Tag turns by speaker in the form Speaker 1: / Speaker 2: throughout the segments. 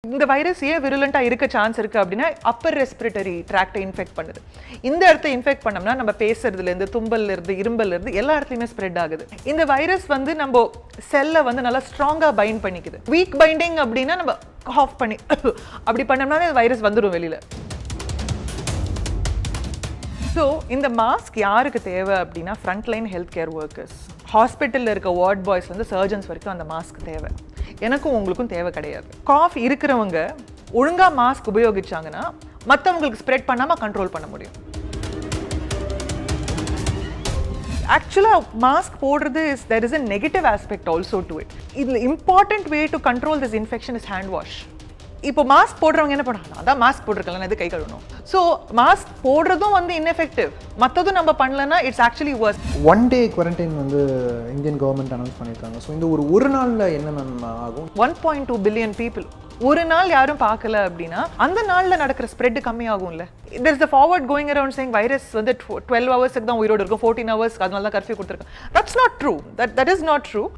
Speaker 1: இந்த வைரஸ் ஏன் விருலண்டா இருக்க சான்ஸ் இருக்கு அப்படின்னா அப்பர் ரெஸ்பிரேட்டரி ட்ராக்டை இன்ஃபெக்ட் பண்ணுது. இந்த இடத்தை இன்ஃபெக்ட் பண்ணோம்னா நம்ம பேசுறதுல இருந்து தும்பல்ல இருந்து இரும்பல்ல இருந்து எல்லா இடத்துலயுமே ஸ்ப்ரெட் ஆகுது. இந்த வைரஸ் வந்து நம்ம செல்லை வந்து நல்லா ஸ்ட்ராங்கா பைண்ட் பண்ணிக்குது. வீக் பைண்டிங் அப்படின்னா நம்ம ஆஃப் பண்ணி அப்படி பண்ணோம்னா வைரஸ் வந்துடும் வெளியில. ஸோ இந்த மாஸ்க் யாருக்கு தேவை அப்படின்னா ஃப்ரண்ட்லைன் ஹெல்த் கேர் ஒர்க்கர்ஸ், ஹாஸ்பிட்டலில் இருக்க வார்ட் பாய்ஸ்லேருந்து சர்ஜன்ஸ் வரைக்கும் அந்த மாஸ்க் தேவை. எனக்கும் உங்களுக்கும் தேவை கிடையாது. காஃப் இருக்கிறவங்க ஒழுங்காக மாஸ்க் உபயோகிச்சாங்கன்னா மற்றவங்களுக்கு ஸ்ப்ரெட் பண்ணாமல் கண்ட்ரோல் பண்ண முடியும். ஆக்சுவலாக மாஸ்க் போடுறது there is a negative aspect also to it. இதில் important way to control this infection is hand wash. இப்போ மாஸ்க் போடுறவங்க என்ன பண்ணுறாங்க, அதான் மாஸ்க் போட்டிருக்கலாம், இது கை கழுவணும். ஸோ மாஸ்க் போடுறதும் வந்து இன்எஃபெக்டிவ், மற்றதும் நம்ம பண்ணலன்னா it's actually worse.
Speaker 2: One day quarantine வந்து இந்தியன் கவர்மெண்ட் அனௌன்ஸ் பண்ணியிருக்காங்க. ஸோ இந்த ஒரு நாளில் என்ன மேம் ஆகும்?
Speaker 1: 1.2 பில்லியன் பீப்புள் ஒரு நாள் யாரும் பார்க்கல அப்படின்னா அந்த நாளில் நடக்கிற ஸ்ப்ரெட் கம்மியாகும்ல. there is the forward going around saying virus வந்து 12 ஹவர்ஸ்க்கு தான் உயிரோடு இருக்கும், 14 ஹவர்ஸ்க்கு அதனால தான் கர்ஃபியூ கொடுத்துருக்காங்க. That's not true. that is not true.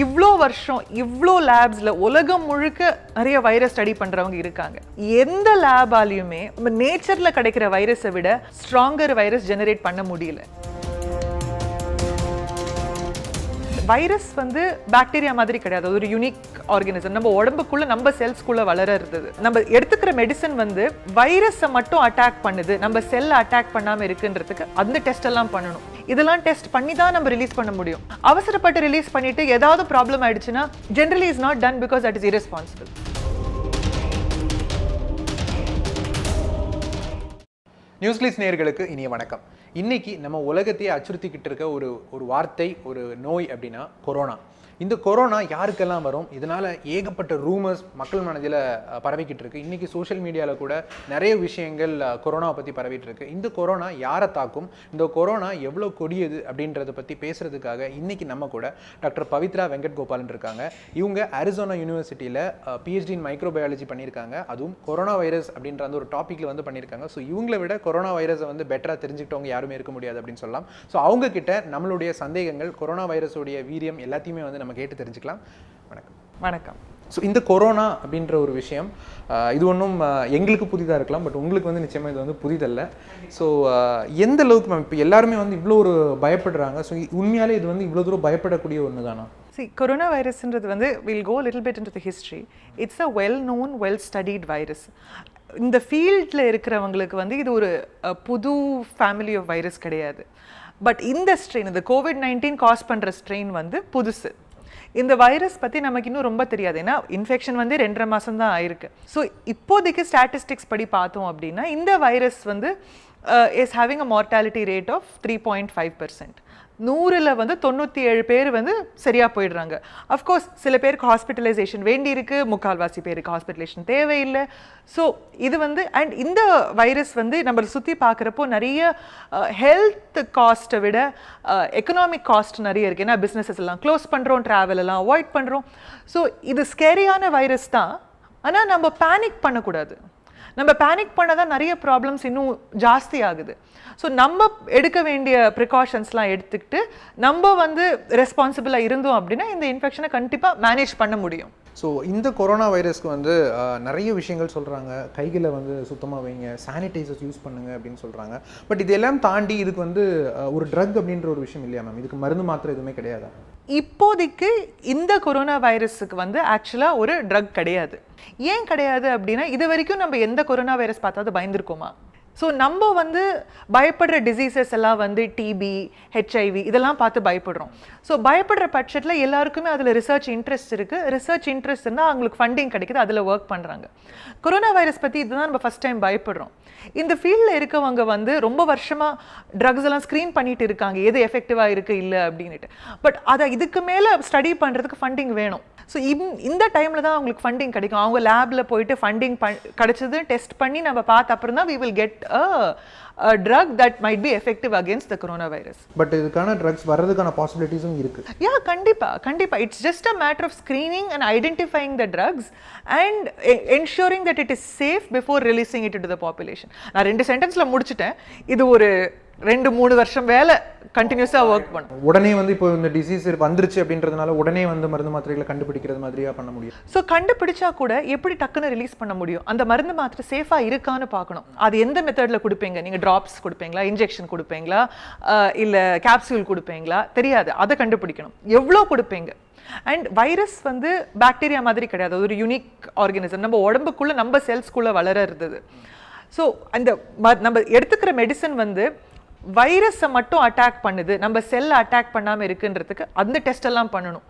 Speaker 1: இவ்வளோ வருஷம் இவ்வளோ லேப்ஸில் உலகம் முழுக்க நிறைய வைரஸ் ஸ்டடி பண்ணுறவங்க இருக்காங்க. எந்த லேபாலையுமே நம்ம நேச்சரில் கிடைக்கிற வைரஸை விட ஸ்ட்ராங்கர் வைரஸ் ஜெனரேட் பண்ண முடியல. வைரஸ் வந்து பாக்டீரியா மாதிரி கிடையாது, அது ஒரு யூனிக் ஆர்கானிசம். நம்ம உடம்புக்குள்ள நம்ம செல்ஸ்குள்ள வளர்றது. நம்ம எடுத்துக்கிற மெடிசன் வந்து வைரஸை மட்டும் அட்டாக் பண்ணுது, நம்ம செல்லை அட்டாக் பண்ணாமல் இருக்குன்றதுக்கு அந்த டெஸ்ட் எல்லாம் பண்ணணும். இதெல்லாம் டெஸ்ட் பண்ணி தான் நம்ம ரிலீஸ் பண்ண முடியும். அவசரப்பட்டு ரிலீஸ் பண்ணிட்டு ஏதாவது ப்ராப்ளம் ஆயிடுச்சுன்னா generally is not done because that is irresponsible.
Speaker 2: நியூஸ்கிளிஸ் நேயர்களுக்கு இனிய வணக்கம். இன்னைக்கு நம்ம உலகத்தையே அச்சுறுத்திக்கிட்டு இருக்க ஒரு வார்த்தை, ஒரு நோய் அப்படின்னா கொரோனா. இந்த கொரோனா யாருக்கெல்லாம் வரும், இதனால் ஏகப்பட்ட ரூமர்ஸ் மக்கள் மனதில் பரவிக்கிட்டு இருக்கு. இன்றைக்கி சோஷியல் மீடியாவில் கூட நிறைய விஷயங்கள் கொரோனாவை பற்றி பரவிட்டு இருக்கு. இந்த கொரோனா யாரை தாக்கும், இந்த கொரோனா எவ்வளோ கொடியது அப்படின்றத பற்றி பேசுகிறதுக்காக இன்றைக்கி நம்ம கூட டாக்டர் பவித்ரா வெங்கட் கோபாலன் இருக்காங்க. இவங்க அரிசோனா யூனிவர்சிட்டியில் பிஹெச்டி இன் மைக்ரோபயாலஜி பண்ணியிருக்காங்க. அதுவும் கொரோனா வைரஸ் அப்படின்ற அந்த ஒரு டாப்பிக்கில் வந்து பண்ணியிருக்காங்க. ஸோ இவங்களை விட கொரோனா வைரஸை வந்து பெட்டராக தெரிஞ்சுக்கிட்டவங்க யாருமே இருக்க முடியாது அப்படின்னு சொல்லலாம். ஸோ அவங்க கிட்ட நம்மளுடைய சந்தேகங்கள், கொரோனா வைரஸோடைய வீரியம் எல்லாத்தையுமே வந்து நம்ம கேட்டு தெரிஞ்சுக்கலாம். வணக்கம்.
Speaker 1: வணக்கம்.
Speaker 2: ஸோ இந்த கொரோனா அப்படின்ற ஒரு விஷயம் இது ஒன்றும் எங்களுக்கு புதிதாக இருக்கலாம், பட் உங்களுக்கு வந்து நிச்சயமாக இது வந்து புதிதல்ல. ஸோ எந்த அளவுக்கு மேம் இப்போ எல்லாருமே வந்து இவ்வளோ ஒரு பயப்படுறாங்க? ஸோ உண்மையாலே இது வந்து இவ்வளோ தூரம் பயப்படக்கூடிய ஒன்று தானா?
Speaker 1: See, corona virusன்றது வந்து we'll go a little bit into the history. It's a well-known, well-studied virus. இந்த ஃபீல்டில் இருக்கிறவங்களுக்கு வந்து இது ஒரு புது ஃபேமிலி ஆஃப் வைரஸ் கிடையாது. பட் இந்த ஸ்ட்ரெயின், இந்த COVID-19 காஸ் பண்ணுற ஸ்ட்ரெயின் வந்து புதுசு. இந்த வைரஸ் பற்றி நமக்கு இன்னும் ரொம்ப தெரியாது, ஏன்னா இன்ஃபெக்ஷன் வந்து 2.5 மாதம் தான் ஆயிருக்கு. ஸோ இப்போதைக்கு ஸ்டாட்டிஸ்டிக்ஸ் படி பார்த்தோம் அப்படின்னா இந்த வைரஸ் வந்து is having a mortality rate of 3.5%. 100ல் வந்து 97 பேர் வந்து சரியாக போயிடுறாங்க. அஃப்கோர்ஸ் சில பேருக்கு ஹாஸ்பிட்டலைசேஷன் வேண்டி இருக்கு, முக்கால்வாசி பேருக்கு ஹாஸ்பிட்டலேஷன் தேவையில்லை. ஸோ இது வந்து அண்ட் இந்த வைரஸ் வந்து நம்ம சுற்றி பார்க்குறப்போ நிறைய ஹெல்த் காஸ்ட்டை விட எக்கனாமிக் காஸ்ட் நிறைய இருக்குது. ஏன்னா பிஸ்னஸஸ் எல்லாம் க்ளோஸ் பண்ணுறோம், ட்ராவல் எல்லாம் அவாய்ட் பண்ணுறோம். ஸோ இது ஸ்கேரியான வைரஸ் தான். ஆனால் நம்ம பேனிக் பண்ணக்கூடாது. நம்ம பேனிக் பண்ண தான் நிறைய ப்ராப்ளம்ஸ் இன்னும் ஜாஸ்தி ஆகுது. ஸோ நம்ம எடுக்க வேண்டிய ப்ரிகாஷன்ஸ்லாம் எடுத்துக்கிட்டு நம்ம வந்து ரெஸ்பான்சிபிளாக இருந்தோம் அப்படின்னா இந்த இன்ஃபெக்ஷனை கண்டிப்பாக மேனேஜ் பண்ண முடியும்.
Speaker 2: ஸோ இந்த கொரோனா வைரஸ்க்கு வந்து நிறைய விஷயங்கள் சொல்கிறாங்க. கைகளை வந்து சுத்தமாக வைங்க, சானிடைசர்ஸ் யூஸ் பண்ணுங்க அப்படின்னு சொல்கிறாங்க. பட் இதெல்லாம் தாண்டி இதுக்கு வந்து ஒரு ட்ரக் அப்படின்ற ஒரு விஷயம் இல்லையா மேம்? இதுக்கு மருந்து மாத்திரை எதுவுமே கிடையாதா?
Speaker 1: இப்போதைக்கு இந்த கொரோனா வைரஸுக்கு வந்து ஆக்சுவலாக ஒரு ட்ரக் கிடையாது. ஏன் கிடையாது அப்படின்னா இது வரைக்கும் நம்ம எந்த கொரோனா வைரஸ் பார்த்தாது பயந்துருக்கோமா? ஸோ நம்ம வந்து பயப்படுற டிசீசஸ் எல்லாம் வந்து டிபி, ஹெச்ஐவி இதெல்லாம் பார்த்து பயப்படுறோம். ஸோ பயப்படுற பட்சத்தில் எல்லாருக்குமே அதில் ரிசர்ச் இன்ட்ரெஸ்ட் இருக்குது. ரிசர்ச் இன்ட்ரெஸ்ட் இருந்தால் அவங்களுக்கு ஃபண்டிங் கிடைக்குது, அதில் ஒர்க் பண்ணுறாங்க. கொரோனா வைரஸ் பற்றி இதுதான் நம்ம ஃபஸ்ட் டைம் பயப்படுறோம். இந்த ஃபீல்டில் இருக்கவங்க வந்து ரொம்ப வருஷமாக ட்ரக்ஸ் எல்லாம் ஸ்க்ரீன் பண்ணிட்டு இருக்காங்க, எது எஃபெக்டிவாக இருக்குது இல்லை அப்படின்ட்டு. பட் அதை இதுக்கு மேலே ஸ்டடி பண்ணுறதுக்கு ஃபண்டிங் வேணும். ஸோ இந்த டைமில் தான் அவங்களுக்கு ஃபண்டிங் கிடைக்கும். அவங்க லேபில் போயிட்டு ஃபண்டிங் கிடைச்சது டெஸ்ட் பண்ணி நம்ம பார்த்த அப்புறம் தான் we will get a drug that might be effective against the coronavirus.
Speaker 2: But இதுக்கான ட்ரக்ஸ் வர்றதுக்கான பாசிபிலிட்டிஸும் இருக்கு.
Speaker 1: யா, கண்டிப்பா it's just a matter of screening and identifying the drugs and ensuring that it is safe before releasing it to the population. நான் 2 சென்டென்ஸில் முடிச்சுட்டேன். இது ஒரு 2-3 வருஷம் வேலை கண்டினியூஸாக ஒர்க் பண்ணும்.
Speaker 2: உடனே வந்து இப்போ இந்த டிசீஸ் வந்துருச்சு அப்படின்றதுனால உடனே வந்து மருந்து மாத்திரைகளை கண்டுபிடிக்கிறது மாதிரியா பண்ண முடியும்?
Speaker 1: ஸோ கண்டுபிடிச்சா கூட எப்படி டக்குன்னு ரிலீஸ் பண்ண முடியும்? அந்த மருந்து மாத்திரை சேஃபாக இருக்கான்னு பார்க்கணும். அது எந்த மெத்தடில் கொடுப்பீங்க? நீங்கள் ட்ராப்ஸ் கொடுப்பீங்களா, இன்ஜெக்ஷன் கொடுப்பீங்களா, இல்லை கேப்சூல் கொடுப்பீங்களா, தெரியாது. அதை கண்டுபிடிக்கணும். எவ்வளோ கொடுப்பீங்க? அண்ட் வைரஸ் வந்து பாக்டீரியா மாதிரி கிடையாது, ஒரு யூனிக் ஆர்கானிசம். நம்ம உடம்புக்குள்ளே நம்ம செல்ஸ்குள்ளே வளர்றது. ஸோ அந்த நம்ம எடுத்துக்கிற மெடிசன் வந்து வைரஸை மட்டும் அட்டாக் பண்ணுது, நம்ம செல்லை அட்டாக் பண்ணாமல் இருக்குன்றதுக்கு அந்த டெஸ்ட் எல்லாம் பண்ணணும்.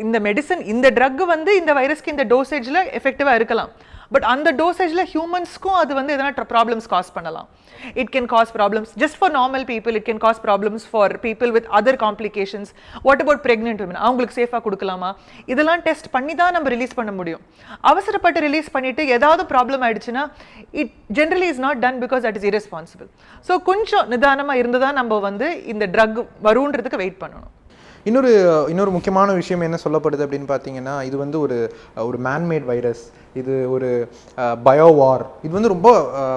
Speaker 1: இந்த மெடிசன், இந்த ட்ரக் வந்து இந்த வைரஸ்க்கு இந்த டோசேஜில் எஃபெக்டிவாக இருக்கலாம். பட் அந்த டோசேஜில் ஹியூமன்ஸ்க்கும் அது வந்து எதனா ப்ராப்ளம்ஸ் காஸ் பண்ணலாம். It can cause problems just for normal people. It can cause problems for people with other complications. What about pregnant women? அவங்களுக்கு சேஃபாக கொடுக்கலாமா? இதெல்லாம் டெஸ்ட் பண்ணி தான் நம்ம ரிலீஸ் பண்ண முடியும். அவசரப்பட்டு ரிலீஸ் பண்ணிட்டு ஏதாவது ப்ராப்ளம் ஆயிடுச்சுன்னா it generally is not done because that is responsible. So கொஞ்சம் நிதானமாக இருந்து தான் நம்ம வந்து இந்த ட்ரக் வருன்றதுக்கு வெயிட் பண்ணணும்.
Speaker 2: இன்னொரு முக்கியமான விஷயம் என்ன சொல்லப்படுது அப்படின்னு பார்த்தீங்கன்னா, இது வந்து ஒரு மேன்மேட் வைரஸ், இது ஒரு பயோவார். இது வந்து ரொம்ப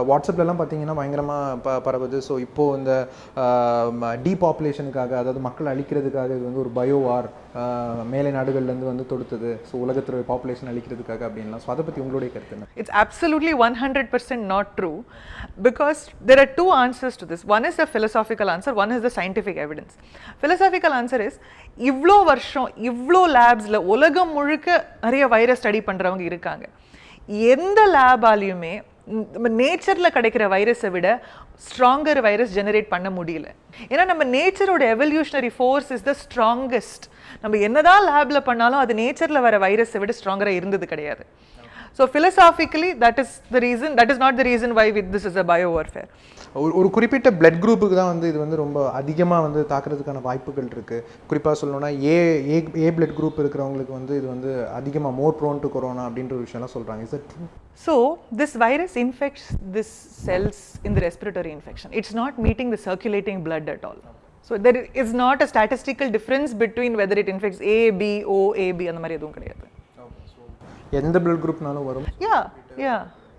Speaker 2: வாட்ஸ்அப்லலாம் பார்த்தீங்கன்னா பயங்கரமாக பரவுது. ஸோ இப்போது இந்த டீபாப்புலேஷனுக்காக, அதாவது மக்கள் அழிக்கிறதுக்காக இது வந்து ஒரு பயோவார் மேலை நாடுகள்லேருந்து வந்து தொடுத்தது. ஸோ உலகத்தில் பாப்புலேஷன் அழிக்கிறதுக்காக அப்படின்லாம். ஸோ அதை பற்றி உங்களுடைய கருத்து என்ன?
Speaker 1: It's absolutely 100% not true, because there are two answers to this. One is the philosophical answer, one is the scientific evidence. Philosophical answer is, இவ்வளோ வருஷம் இவ்வளோ லேப்ஸில் உலகம் முழுக்க நிறைய வைரஸ் ஸ்டடி பண்ணுறவங்க இருக்காங்க. எந்த லேபாலையுமே நம்ம நேச்சரில் கிடைக்கிற வைரஸை விட ஸ்ட்ராங்கர் வைரஸ் ஜெனரேட் பண்ண முடியல. ஏன்னா நம்ம நேச்சரோட evolutionary force is the strongest. நம்ம என்னதான் லேபில் பண்ணாலும் அது நேச்சரில் வர வைரஸை விட ஸ்ட்ராங்கராக இருந்தது கிடையாது. So philosophically, that is not the reason why this is a biowarfare.
Speaker 2: ஒரு குறிப்பிட்ட பிளட் குரூப்புக்கு தான் வந்து இது வந்து ரொம்ப அதிகமாக வந்து தாக்குறதுக்கான வாய்ப்புகள் இருக்குது. குறிப்பாக சொல்லணும்னா ஏ பிளட் குரூப் இருக்கிறவங்களுக்கு வந்து இது வந்து அதிகமாக மோர் ப்ரோன் டு கொரோனா அப்படின்ற ஒரு விஷயம்லாம் சொல்கிறாங்க. Is it true?
Speaker 1: So this virus infects this cells in the respiratory infection. It's not meeting the circulating blood at all. So there is not a statistical difference between whether it infects A, B, O, A, B அந்த மாதிரி எதுவும் கிடையாது.
Speaker 2: எந்த blood குரூப்னாலும் வரும்.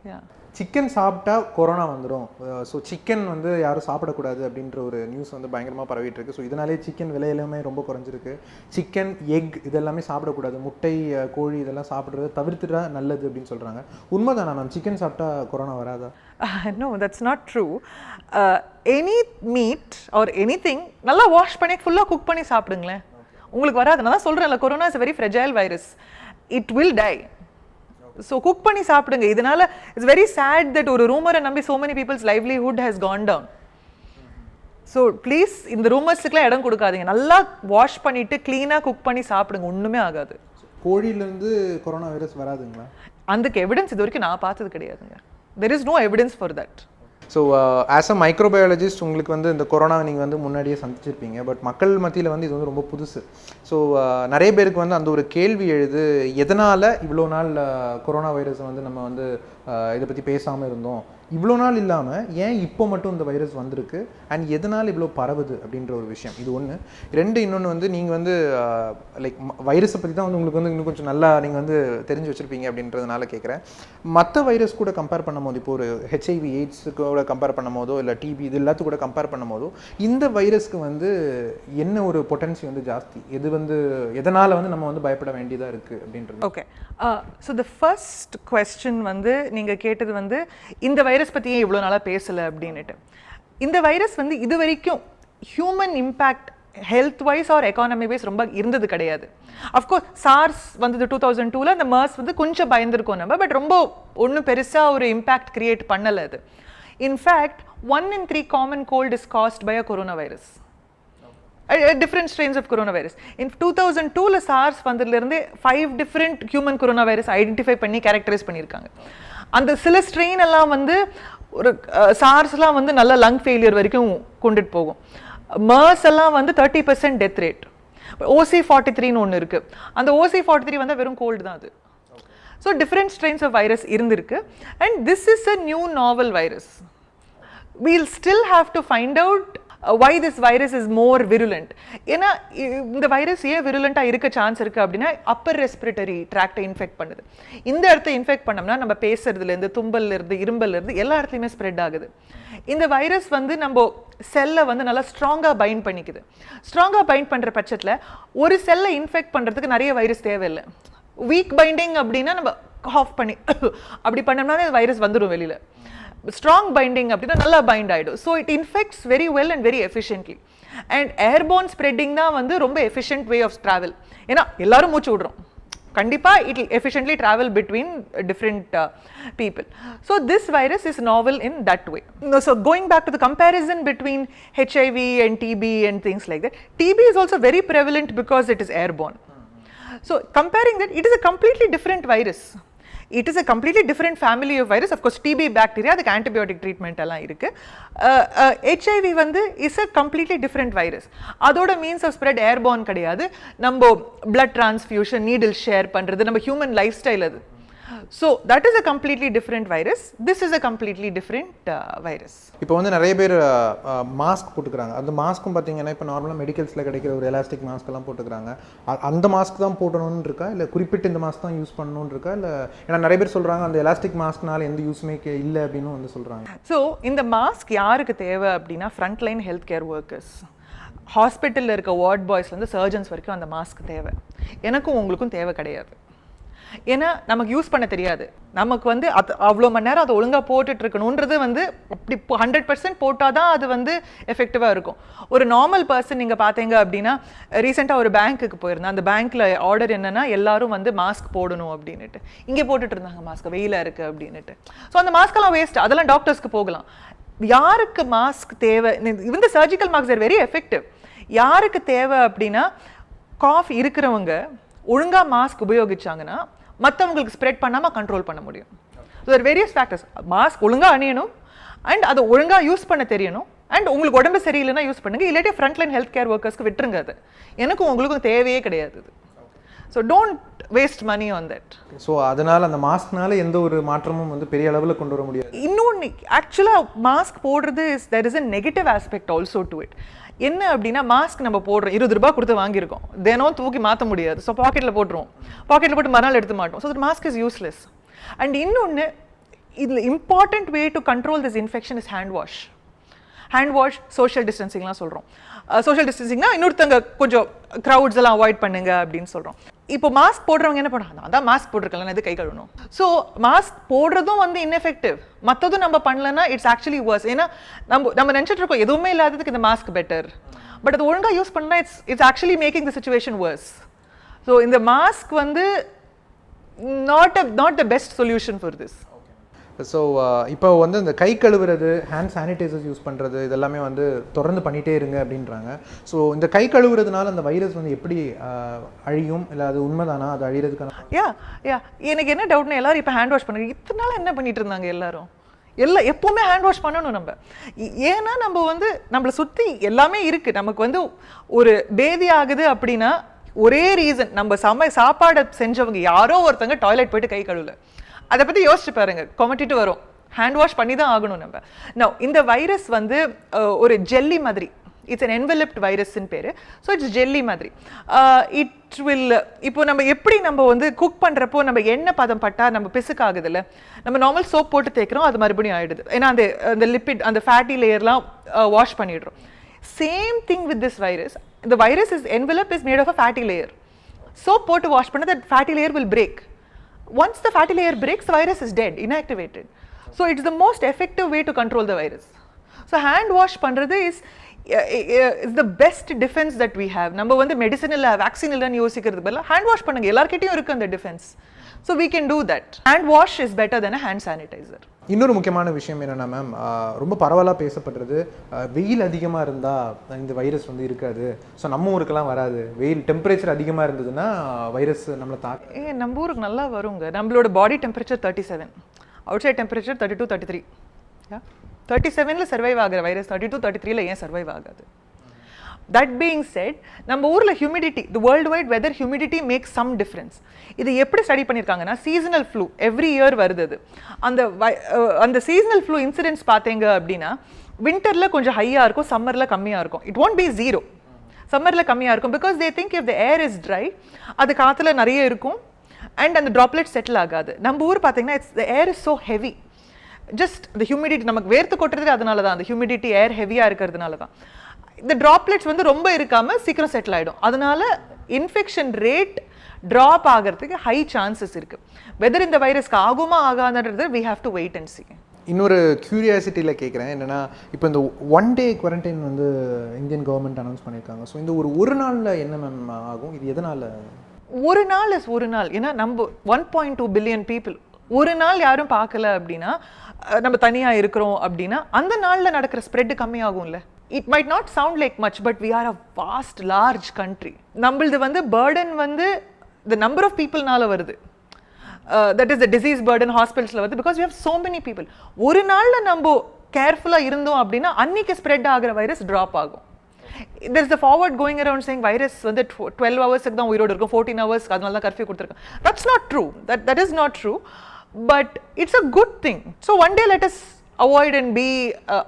Speaker 1: யா
Speaker 2: chicken சாப்பிட்டா corona வந்துடும். So chicken வந்து யாரும் சாப்பிடக்கூடாது அப்படின்ற ஒரு நியூஸ் வந்து பயங்கரமாக பரவிட்டு இருக்கு. ஸோ இதனாலே சிக்கன் விலை எல்லாமே ரொம்ப குறைஞ்சிருக்கு. சிக்கன், எக் இதெல்லாமே சாப்பிடக்கூடாது, முட்டை, கோழி இதெல்லாம் சாப்பிட்றது தவிர்த்துட்டா நல்லது அப்படின்னு சொல்கிறாங்க. உண்மைதானா மேம்? சிக்கன் சாப்பிட்டா கொரோனா வராதா?
Speaker 1: No, that's not true. Any meat or anything நல்லா வாஷ் பண்ணி ஃபுல்லாக குக் பண்ணி சாப்பிடுங்களேன், உங்களுக்கு வராது. நான் தான் சொல்கிறேன்ல, corona is a very fragile virus. It will die. So cook பண்ணி சாப்பிடுங்க. இதனால it's very sad that ஒரு ரூமரை நம்பி so many people's livelihood has gone down. So please இந்த ரூமர்ஸ்க்குலாம் இடம் கொடுக்காதீங்க. நல்லா வாஷ் பண்ணிட்டு க்ளீனாக குக் பண்ணி சாப்பிடுங்க, ஒன்றுமே ஆகாது.
Speaker 2: கோழியிலேருந்து கொரோனா வைரஸ் வராதுங்களா?
Speaker 1: அதுக்கு எவிடன்ஸ் இது வரைக்கும் நான் பார்த்தது கிடையாதுங்க. There is no evidence for that.
Speaker 2: So as a microbiologist உங்களுக்கு வந்து இந்த கொரோனா நீங்கள் வந்து முன்னாடியே சந்திச்சிருப்பீங்க. பட் மக்கள் மத்தியில் வந்து இது வந்து ரொம்ப புதுசு. ஸோ நிறைய பேருக்கு வந்து அந்த ஒரு கேள்வி எழுது, எதனால் இவ்வளோ நாள் கொரோனா வைரஸை வந்து நம்ம வந்து இதை பற்றி பேசாமல் இருந்தோம், இவ்வளோ நாள் இல்லாமல் ஏன் இப்போ மட்டும் இந்த வைரஸ் வந்திருக்கு, அண்ட் எதனால் இவ்வளோ பரவுது அப்படின்ற ஒரு விஷயம். இது ஒன்று. இன்னொன்று வந்து நீங்கள் வந்து லைக் வைரஸை பற்றி தான் வந்து உங்களுக்கு வந்து இன்னும் கொஞ்சம் நல்லா நீங்கள் வந்து தெரிஞ்சு வச்சுருப்பீங்க அப்படின்றதுனால கேட்குறேன். மற்ற வைரஸ் கூட கம்பேர் பண்ணும் போது, இப்போ ஒரு HIV எய்ட்ஸுக்கூட கம்பேர் பண்ணும் போதோ, இல்லை டிபி இது எல்லாத்துக்கும் கூட கம்பேர் பண்ணும் போதோ, இந்த வைரஸ்க்கு வந்து என்ன ஒரு பொட்டன்சி வந்து ஜாஸ்தி, எது வந்து எதனால் வந்து நம்ம வந்து பயப்பட வேண்டியதாக இருக்குது அப்படின்றது?
Speaker 1: Okay, so the first question வந்து நீங்கள் கேட்டது வந்து இந்த வைரஸ் பற்றியே இவ்வளோ நாளாக பேசலை அப்படின்னுட்டு. இந்த வைரஸ் வந்து இது வரைக்கும் human impact health wise or economy wise ரொம்ப இருந்தது கிடையாது. அஃப்கோர்ஸ் சார்ஸ் வந்தது 2002, அந்த MERS வந்து கொஞ்சம் பயந்துருக்கோம் நம்ம, பட் ரொம்ப ஒன்றும் பெருசாக ஒரு இம்பேக்ட் கிரியேட் பண்ணலை அது. In fact 1 in 3 common cold is caused by a coronavirus. Different strains of coronavirus. In 2002 SARS வந்ததுலேருந்து 5 different human coronavirus ஐடென்டிஃபை பண்ணி கேரக்டரைஸ் பண்ணியிருக்காங்க. அந்த சில ஸ்ட்ரெயின் எல்லாம் வந்து ஒரு சார்ஸ்லாம் வந்து நல்ல லங் ஃபெயிலியர் வரைக்கும் கொண்டுட்டு போகும். MERS எல்லாம் வந்து 30% டெத் ரேட். OC43ன்னு ஒன்று இருக்குது. அந்த OC43 வந்து வெறும் கோல்டு தான் அது. So different strains of virus இருந்திருக்கு. And this is a new novel virus. We'll still have to find out why this virus is more virulent. ஏன்னா இந்த வைரஸ் ஏன் விருலண்டா இருக்க சான்ஸ் இருக்கு அப்படின்னா அப்பர் ரெஸ்பிரேட்டரி ட்ராக்டை இன்ஃபெக்ட் பண்ணுது. இந்த இடத்த இன்ஃபெக்ட் பண்ணோம்னா நம்ம பேசுறதுல இருந்து தும்பல்ல இருந்து இரும்பல்ல இருந்து எல்லா இடத்துலையுமே ஸ்ப்ரெட் ஆகுது. இந்த வைரஸ் வந்து நம்ம செல்லை வந்து நல்லா ஸ்ட்ராங்காக பைண்ட் பண்ணிக்குது. ஸ்ட்ராங்காக பைண்ட் பண்ணுற பட்சத்தில் ஒரு செல்லை இன்ஃபெக்ட் பண்ணுறதுக்கு நிறைய வைரஸ் தேவையில்லை. வீக் பைண்டிங் அப்படின்னா நம்ம ஆஃப் பண்ணி அப்படி பண்ணோம்னா வைரஸ் வந்துடும் வெளியில். ஸ்ட்ராங் பைண்டிங் அப்படின்னா நல்லா பைண்ட் ஆகிடும். So it infects very well and very efficiently. And airborne spreading தான் வந்து ரொம்ப எஃபிஷியன்ட் வே ஆஃப் ட்ராவல். ஏன்னா எல்லாரும் மூச்சு விடுறோம், கண்டிப்பாக it efficiently travel between different people. So this virus is novel in that way. So going back to the comparison between HIV and TB and things like that, TB is also very prevalent because it is airborne. So comparing that, it is a completely different virus. It is a completely different family of virus. Of course, TB bacteria, the antibiotic treatment alla irukku. HIV vandu is a completely different virus. Adoda means of spread airborne kadiyadu. Nambo blood transfusion, needle share pandrathu, நம்ம human lifestyle adu. So that is a completely different virus. This is a completely different virus.
Speaker 2: இப்போ வந்து நிறைய பேர் mask போட்டுக்கிறாங்க. அந்த மாஸ்க்கும் பார்த்தீங்கன்னா இப்போ நார்மலாக மெடிக்கல்ஸில் கிடைக்கிற ஒரு எலாஸ்டிக் மாஸ்க் எல்லாம் போட்டுக்கிறாங்க. அந்த மாஸ்க் தான் போடணும்னு இருக்கா, இல்லை குறிப்பிட்ட இந்த மாஸ்க் தான் யூஸ் பண்ணணும்னு இருக்கா, இல்லை ஏன்னா நிறைய பேர் சொல்கிறாங்க அந்த எலாஸ்டிக் மாஸ்க்னால எந்த யூஸுமே இல்லை அப்படின்னு வந்து சொல்கிறாங்க.
Speaker 1: ஸோ இந்த மாஸ்க் யாருக்கு தேவை அப்படின்னா ஃப்ரண்ட்லைன் ஹெல்த் கேர் ஒர்க்கர்ஸ், ஹாஸ்பிட்டலில் இருக்க வார்ட் பாய்ஸ்லேருந்து சர்ஜன்ஸ் வரைக்கும் அந்த மாஸ்க் தேவை. எனக்கும் உங்களுக்கும் தேவை கிடையாது. ஏன்னா நமக்கு யூஸ் பண்ண தெரியாது. நமக்கு வந்து அவ்வளோ மணி நேரம் அதை ஒழுங்காக போட்டுட்டு இருக்கணுன்றது வந்து அப்படி 100% போட்டால் தான் அது வந்து எஃபெக்டிவாக இருக்கும். ஒரு நார்மல் பர்சன் நீங்கள் பார்த்தீங்க அப்படின்னா, ரீசெண்டாக ஒரு பேங்க்குக்கு போயிருந்தேன். அந்த பேங்க்கில் ஆர்டர் என்னென்னா எல்லாரும் வந்து மாஸ்க் போடணும் அப்படின்னுட்டு. இங்கே போட்டுட்டு இருந்தாங்க மாஸ்க், வெயிலாக இருக்குது அப்படின்னுட்டு. ஸோ அந்த மாஸ்க்கெல்லாம் வேஸ்ட், அதெல்லாம் டாக்டர்ஸ்க்கு போகலாம். யாருக்கு மாஸ்க் தேவை, இந்த surgical mask are very effective. யாருக்கு தேவை அப்படின்னா, காஃப் இருக்கிறவங்க ஒழுங்காக மாஸ்க் உபயோகிச்சாங்கன்னா மற்றவங்களுக்கு ஸ்ப்ரெட் பண்ணாமல் கண்ட்ரோல் பண்ண முடியும். ஸோ தேர் வேரியஸ் ஃபேக்டர்ஸ். மாஸ்க் ஒழுங்காக அணியணும், அண்ட் அதை ஒழுங்காக யூஸ் பண்ண தெரியணும், அண்ட் உங்களுக்கு உடம்பு சரியில்லைன்னா யூஸ் பண்ணுங்கள், இல்லாட்டி ஃப்ரண்ட்லைன் ஹெல்த் கேர் ஒர்க்கர்ஸ்க்கு விட்டுருங்க. அது எனக்கும் உங்களுக்கும் தேவையே கிடையாது. So don't waste money on that.
Speaker 2: So அதனால் அந்த மாஸ்க்னால எந்த ஒரு மாற்றமும் வந்து பெரிய அளவில் கொண்டு வர முடியாது.
Speaker 1: இன்னொன்று ஆக்சுவலாக மாஸ்க் போடுறது there is a negative aspect also to it. என்ன அப்படின்னா, மாஸ்க் நம்ம போடுறோம், 20 ரூபாய் கொடுத்து வாங்கியிருக்கோம், தினம் தூக்கி மாற்ற முடியாது. ஸோ பாக்கெட்டில் போட்டுருவோம், பாக்கெட்டில் போட்டு மறுநாள் எடுத்து மாட்டோம். So mask is useless. And இன்னொன்று, இதில் important way to control this infection is hand wash. Hand wash, social டிஸ்டன்சிங்லாம் சொல்கிறோம். சோஷியல் டிஸ்டன்சிங்னா இன்னொருத்தங்க கொஞ்சம் க்ரௌட்ஸ் எல்லாம் அவாய்ட் பண்ணுங்க அப்படின்னு சொல்கிறோம். இப்போ மாஸ்க் போடுறவங்க என்ன பண்ணுறாங்க, அதான் மாஸ்க் போட்டிருக்கலாம், இது கை கழுவணும். ஸோ மாஸ்க் போடுறதும் வந்து இன்எஃபெக்டிவ், மற்றதும் நம்ம பண்ணலன்னா இட்ஸ் ஆக்சுவலி வர்ஸ். ஏன்னா நம்ம நினச்சிட்டு இருக்கோம் எதுவுமே இல்லாததுக்கு இந்த மாஸ்க் பெட்டர், பட் அது ஒழுங்காக யூஸ் பண்ணால் it's actually making the situation worse. So இந்த மாஸ்க் வந்து not the best solution for this.
Speaker 2: So இப்போ வந்து இந்த கை கழுவுறது, ஹேண்ட் சானிடைசர்ஸ் யூஸ் பண்ணுறது, இதெல்லாமே வந்து தொடர்ந்து பண்ணிகிட்டே இருங்க அப்படின்றாங்க. ஸோ இந்த கை கழுவுறதுனால அந்த வைரஸ் வந்து எப்படி அழியும், இல்லை அது உண்மைதானா, அது அழிகிறதுக்கான?
Speaker 1: எனக்கு என்ன டவுட்னா, எல்லாரும் இப்போ ஹேண்ட் வாஷ் பண்ணுங்க, இத்தனை நாள் என்ன பண்ணிட்டு இருந்தாங்க எல்லாரும்? எப்பவுமே ஹேண்ட் வாஷ் பண்ணணும் நம்ம. ஏன்னா நம்ம வந்து நம்மளை சுற்றி எல்லாமே இருக்குது. நமக்கு வந்து ஒரு பேதி ஆகுது அப்படின்னா ஒரே ரீசன், நம்ம சாப்பாடை செஞ்சவங்க யாரோ ஒருத்தங்க டாய்லெட் போயிட்டு கை கழுவல. அதை பற்றி யோசிச்சு பாருங்க, கொமட்டிட்டு வரும், ஹேண்ட் வாஷ் பண்ணி தான் ஆகணும் நம்ம. நான் இந்த வைரஸ் வந்து ஒரு ஜெல்லி மாதிரி, இட்ஸ் அன் என்வெலப்ட் வைரஸ்ன்னு பேர். ஸோ இட்ஸ் ஜெல்லி மாதிரி. இட் வில், இப்போ நம்ம எப்படி நம்ம வந்து குக் பண்ணுறப்போ நம்ம எண்ணெய் பதம் பட்டால் நம்ம பிசுக்காகுதுல்ல, நம்ம நார்மல் சோப் போட்டு தேய்க்கிறோம், அது மறுபடியும் ஆகிடுது. ஏன்னா அந்த லிப்பிட், அந்த ஃபேட்டி லேயர்லாம் வாஷ் பண்ணிடுறோம். Same thing with this virus. இந்த virus is envelope is made of a fatty layer. Soap போட்டு வாஷ் பண்ண that fatty layer will break. Once the fatty layer breaks, the virus is dead, inactivated. So it's the most effective way to control the virus. So hand wash பண்றது is the best defense that we have. நம்ம வந்து medicine இல்லை vaccine இல்லைன்னு யோசிக்கிறது பதிலாக hand wash பண்ணுங்க, எல்லார்கிட்டையும் இருக்கு அந்த defence. So we can do that. Hand wash is better than a hand sanitizer.
Speaker 2: இன்னொரு முக்கியமான விஷயம் என்னென்னா மேம், ரொம்ப பரவலாக பேசப்படுறது, வெயில் அதிகமாக இருந்தால் இந்த வைரஸ் வந்து இருக்காது, ஸோ நம்ம ஊருக்கெல்லாம் வராது, வெயில் டெம்பரேச்சர் அதிகமாக இருந்ததுன்னா வைரஸ் நம்மளை தாக்க.
Speaker 1: நம்ம ஊருக்கு நல்லா வருங்க. நம்மளோட body temperature 37, outside temperature 32, 33. 37ல சர்வைவ் ஆகிற வைரஸ் 32, 33ல ஏன் சர்வைவ் ஆகாது? That being said, நம்ம ஊரில் humidity, the world wide weather humidity makes some difference. இது எப்படி ஸ்டடி பண்ணியிருக்காங்கன்னா, சீசனல் ஃப்ளூ எவ்ரி இயர் வருது. அந்த சீசனல் ஃப்ளூ இன்சிடென்ட்ஸ் பார்த்தீங்க அப்படின்னா, விண்டரில் கொஞ்சம் ஹையாக இருக்கும், சம்மரில் கம்மியாக இருக்கும். It won't be zero. சம்மரில் கம்மியாக இருக்கும் because they think if the air is try, அது காற்றுல நிறைய இருக்கும் அண்ட் அந்த ட்ராப்லெட் செட்டில் ஆகாது. நம்ம ஊர் பார்த்தீங்கன்னா the air is so heavy, just இந்த ஹியூமிடிட்டி நமக்கு வேர்த்து கொட்டுறது அதனால தான், அந்த ஹியூமிடிட்டி ஏர் ஹெவியாக இருக்கிறதுனால தான். இந்த ட்ராப்லெட்ஸ் வந்து ரொம்ப இருக்காமல் சீக்கிரம் செட்டில் ஆகிடும். அதனால இன்ஃபெக்ஷன் ரேட் ட்ராப் ஆகிறதுக்கு ஹை சான்சஸ் இருக்குது. வெதர் இந்த வைரஸ்க்கு ஆகுமா ஆகாதுன்றது we have to wait and see.
Speaker 2: இன்னொரு க்யூரியாசிட்டியில் கேட்குறேன் என்னென்னா, இப்போ இந்த 1 day குவாரண்டைன் வந்து இந்தியன் கவர்மெண்ட் அனௌன்ஸ் பண்ணியிருக்காங்க. ஸோ இந்த ஒரு நாளில் என்ன மேம் ஆகும்? இது எதனால்?
Speaker 1: ஒரு நாள் ஏன்னா நம்ம 1.2 பில்லியன் பீப்புள் ஒரு நாள் யாரும் பார்க்கல அப்படின்னா, நம்ம தனியாக இருக்கிறோம் அப்படின்னா அந்த நாளில் நடக்கிற spread கம்மியாகும்ல. It might not sound like much, but we are a vast, large country. நம்மளது வந்து burden வந்து the number of people-னால வருது. That is the disease burden hospitals-ல வருது because we have so many people. ஒரு நாள்ல நம்ம கேர்ஃபுல்லாக இருந்தோம் அப்படின்னா அன்னைக்கு ஸ்ப்ரெட் ஆகிற வைரஸ் ட்ராப் ஆகும். There is a forward going around saying virus வந்து 12 hours-க்கு தான் உயிரோடு இருக்கும், 14 hours அதனால தான் கர்ஃபியூ கொடுத்துருக்காங்க. That's not true. That is not true. But it's a good thing. So one day let us avoid and be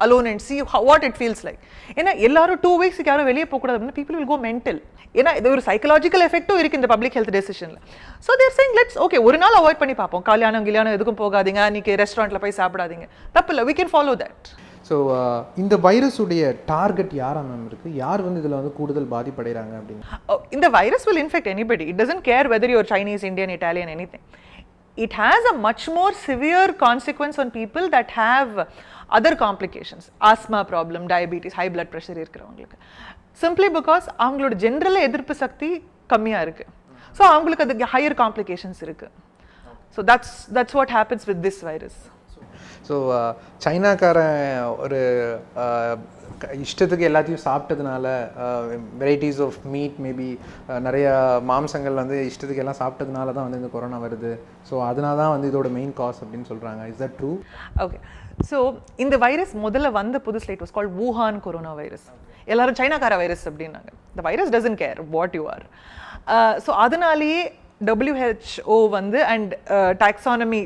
Speaker 1: alone and see what it feels like. ஏன்னா எல்லாரும் 2 weeks யாரும் வெளியே போகக்கூடாது அப்படின்னா people will go mental. ஏன்னா இது ஒரு psychological எஃபெக்டும் இருக்குது இந்த பப்ளிக் ஹெல்த் டெசிஷனில். So they're saying let's okay ஒரு நாள் அவாய்ட் பண்ணி பார்ப்போம், கல்யாணம் எதுக்கும் போகாதீங்க, அன்றைக்கி ரெஸ்டாரண்ட்டில் போய் சாப்பிடாதீங்க, தப்பு இல்லை, we can follow that.
Speaker 2: So இந்த வைரஸுடைய டார்கெட் யாரா மேம் இருக்குது? யார் வந்து இதில் வந்து கூடுதல் பாதிப்படைகிறாங்க அப்படின்னு?
Speaker 1: இந்த virus will infect anybody. It doesn't care whether you're Chinese, Indian, Italian, anything. It has a much more severe consequence on people that have other complications, asthma problem, diabetes, high blood pressure இருக்கிறவங்களுக்கு. Simply because அவங்களோட general எதிர்ப்பு சக்தி கம்மியாக இருக்குது. So அவங்களுக்கு அது higher complications இருக்குது. So that's what happens with this virus.
Speaker 2: So சைனாக்காரன் ஒரு இஷ்டத்துக்கு எல்லாத்தையும் சாப்பிட்டதுனால, வெரைட்டிஸ் ஆஃப் மீட் மேபி நிறைய மாம்சங்கள் வந்து இஷ்டத்துக்கு எல்லாம் சாப்பிட்டதுனால தான் வந்து இந்த கொரோனா வருது. ஸோ அதனால தான் வந்து இதோட மெயின் காஸ் அப்படின்னு சொல்கிறாங்க. Is that true?
Speaker 1: Okay. So இந்த வைரஸ் முதல்ல வந்த புதுசில் it was called Wuhan corona virus. எல்லாரும் சைனாக்கார வைரஸ் அப்படின்னாங்க. The virus doesn't care what you are. So அதனாலேயே WHO வந்து and taxonomy,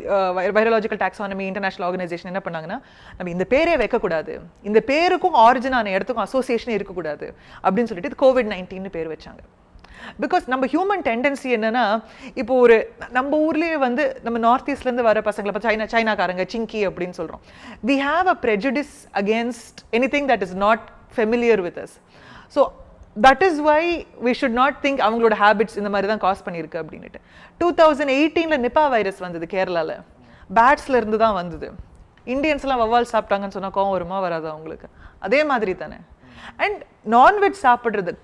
Speaker 1: virological taxonomy international organisation என்ன பண்ணாங்கன்னா, நம்ம இந்த பேரே வைக்கக்கூடாது, இந்த பேருக்கும் ஆரிஜினான இடத்துக்கும் அசோசியேஷனே இருக்கக்கூடாது அப்படின்னு சொல்லிட்டு இது COVID-19 பேர் வச்சாங்க. பிகாஸ் நம்ம ஹியூமன் டெண்டன்சி என்னன்னா, இப்போ ஒரு நம்ம ஊர்லேயே வந்து நம்ம நார்த் ஈஸ்ட்லேருந்து வர பசங்களை இப்போ சைனாக்காரங்க சிங்கி அப்படின்னு சொல்கிறோம். We have a prejudice against anything that is not familiar with us. So that is why we should not think அவங்களோட ஹேபிட்ஸ் இந்த மாதிரி தான் காஸ் பண்ணியிருக்கு அப்படின்ட்டு. 2018 நிப்பா வைரஸ் வந்தது கேரளாவில், பேட்ஸ்ல இருந்து தான் வந்தது. இந்தியன்ஸ்லாம் வவ்வால் சாப்பிட்டாங்கன்னு சொன்னால் கோவம் வருமா வராது அவங்களுக்கு? அதே மாதிரி தானே. அண்ட் நான்வெஜ் சாப்பிட்றது,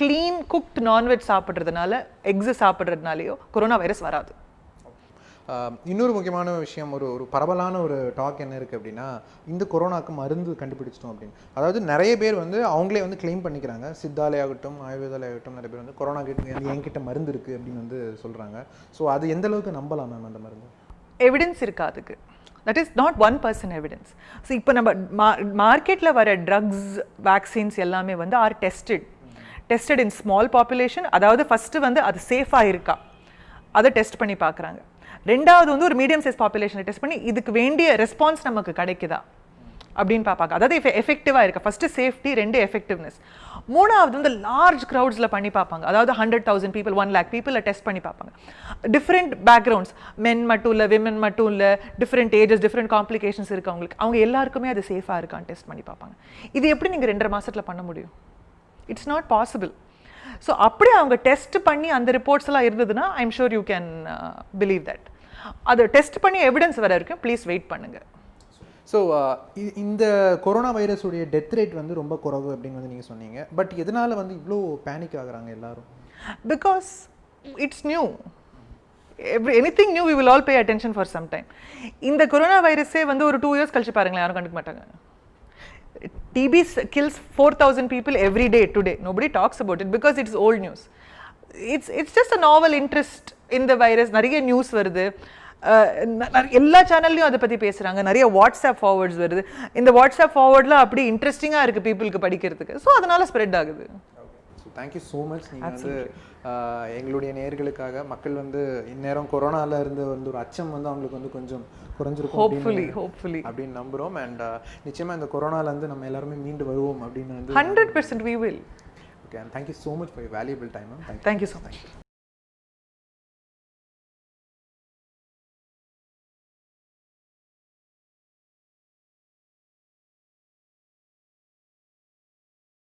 Speaker 1: க்ளீன் குக்ட் நான்வெஜ் சாப்பிட்றதுனால, எக்ஸு சாப்பிட்றதுனாலையோ கொரோனா வைரஸ் வராது.
Speaker 2: இன்னொரு முக்கியமான விஷயம், ஒரு பரவலான ஒரு டாக் என்ன இருக்குது அப்படின்னா, இந்த கொரோனாவுக்கு மருந்து கண்டுபிடிச்சிட்டோம் அப்படின்னு. அதாவது நிறைய பேர் வந்து அவங்களே வந்து கிளைம் பண்ணிக்கிறாங்க, சித்தாலயாகட்டும் ஆயுர்வேதாலயாகட்டும், நிறைய பேர் வந்து கொரோனா என்கிட்ட மருந்து இருக்குது அப்படின்னு வந்து சொல்கிறாங்க. ஸோ அது எந்த அளவுக்கு நம்பலாம் மேம் அந்த மருந்து?
Speaker 1: எவிடன்ஸ் இருக்கா அதுக்கு? That is not 1% evidence. So இப்போ நம்ம மார்க்கெட்டில் வர ட்ரக்ஸ், வேக்சின்ஸ் எல்லாமே வந்து are tested in small population. அதாவது ஃபஸ்ட்டு வந்து அது சேஃபாக இருக்கா அதை டெஸ்ட் பண்ணி பார்க்குறாங்க. ரெண்டாவது வந்து ஒரு மீடியம் சைஸ் பாப்புலேஷனை டெஸ்ட் பண்ணி இதுக்கு வேண்டிய ரெஸ்பான்ஸ் நமக்கு கிடைக்குதா அப்படின்னு பார்ப்பாங்க. அதாவது எஃபெக்டிவாக இருக்கா. First safety, 2 effectiveness. மூணாவது வந்து லார்ஜ் க்ரௌட்ஸில் பண்ணி பார்ப்பாங்க. அதாவது 100,000 people, 1 lakh people டெஸ்ட் பண்ணி பார்ப்பாங்க. டிஃப்ரெண்ட் பேக்ரவுண்ட்ஸ், மென் மட்டும் இல்லை, விமன் மட்டும் இல்லை, டிஃப்ரெண்ட் ஏஜஸ், டிஃப்ரெண்ட் காம்ப்ளிகேஷன்ஸ் இருக்குது அவங்களுக்கு. அவங்க எல்லாருக்குமே அது சேஃபாக இருக்கான்னு டெஸ்ட் பண்ணி பார்ப்பாங்க. இது எப்படி நீங்கள் 2.5 மாதத்தில் பண்ண முடியும்? It's not possible. ஸோ அப்படியே அவங்க டெஸ்ட் பண்ணி அந்த ரிப்போர்ட்ஸ் எல்லாம் இருந்ததுன்னா I'm sure you can believe that. அதை டெஸ்ட் பண்ணி எவிடன்ஸ் வர இருக்கு, ப்ளீஸ் வெயிட் பண்ணுங்க.
Speaker 2: ஸோ இந்த கொரோனா வைரஸுடைய டெத் ரேட் வந்து ரொம்ப குறைவு அப்படின்னு வந்து நீங்கள் சொன்னீங்க. பட் எதனால் வந்து இவ்வளோ பேனிக் ஆகுறாங்க எல்லாரும்?
Speaker 1: Because it's new. Anything new we will all pay attention for some time. இந்த கொரோனா வைரஸே வந்து ஒரு 2 years கழிச்சு பாருங்களேன், யாரும் கண்டுக்க மாட்டாங்க. TB kills 4,000 people every day today. Nobody talks about it because it's old news. It's just a novel interest in the virus. நிறைய நியூஸ் வருது, எல்லா சேனல்லையும் அதை பற்றி பேசுகிறாங்க, நிறைய வாட்ஸ்அப் ஃபார்வர்ட்ஸ் வருது. இந்த வாட்ஸ்அப் ஃபார்வர்டில் அப்படி இன்ட்ரெஸ்டிங்காக இருக்குது பீப்புளுக்கு படிக்கிறதுக்கு. ஸோ அதனால் ஸ்ப்ரெட் ஆகுது.
Speaker 2: Thank you so much. நீங்கள் வந்து எங்களுடைய நேயர்களுக்காக மக்கள் வந்து இந்நேரம் கொரோனால இருந்து வந்து ஒரு அச்சம் வந்து அவங்களுக்கு வந்து கொஞ்சம் குறைஞ்சிருக்கும்
Speaker 1: ஹோப்ஃபுல்லி
Speaker 2: அப்படின்னு நம்புகிறோம். அண்ட் நிச்சயமாக இந்த கொரோனாலேருந்து நம்ம எல்லாருமே மீண்டு வருவோம் அப்படின்னு வந்து
Speaker 1: 100% we will.
Speaker 2: Okay, and thank you so much for your valuable time.
Speaker 1: Thank you so much.